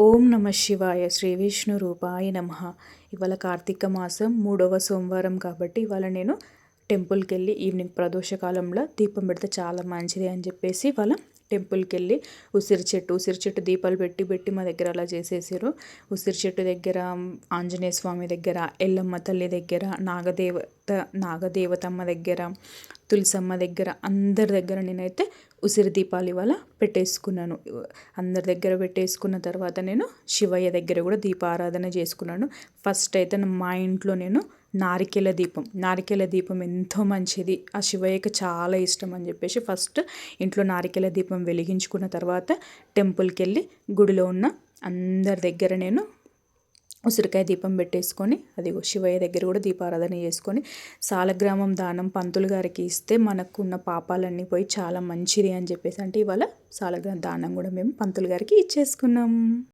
ఓం నమ శివాయ శ్రీ విష్ణు రూపాయ నమ. ఇవాళ కార్తీక మాసం 3వ సోమవారం కాబట్టి ఇవాళ నేను టెంపుల్కి వెళ్ళి ఈవినింగ్ ప్రదోషకాలంలో దీపం పెడితే చాలా మంచిది అని చెప్పేసి ఇవాళ టెంపుల్కి వెళ్ళి ఉసిరి చెట్టు దీపాలు పెట్టి మా దగ్గర అలా చేసేసారు. ఉసిరి చెట్టు దగ్గర, ఆంజనేయ స్వామి దగ్గర, ఎల్లమ్మ తల్లి దగ్గర, నాగదేవతమ్మ దగ్గర, తులసమ్మ దగ్గర, అందరి దగ్గర నేనైతే ఉసిరి దీపాలు ఇవాళ పెట్టేసుకున్నాను. అందరి దగ్గర పెట్టేసుకున్న తర్వాత నేను శివయ్య దగ్గర కూడా దీపారాధన చేసుకున్నాను. ఫస్ట్ అయితే మా ఇంట్లో నేను నారికేల దీపం ఎంతో మంచిది, ఆ శివయ్యకి చాలా ఇష్టం అని చెప్పేసి ఫస్ట్ ఇంట్లో నారికేల దీపం వెలిగించుకున్న తర్వాత టెంపుల్కి వెళ్ళి గుడిలో ఉన్న అందరి దగ్గర నేను ఉసిరికాయ దీపం పెట్టేసుకొని అది శివయ్య దగ్గర కూడా దీపారాధన చేసుకొని సాలగ్రామం దానం పంతులు గారికి ఇస్తే మనకున్న పాపాలన్నీ పోయి చాలా మంచిది అని చెప్పేసి అంటే ఇవాళ సాలగ్రామం దానం కూడా మేము పంతులు గారికి ఇచ్చేసుకున్నాం.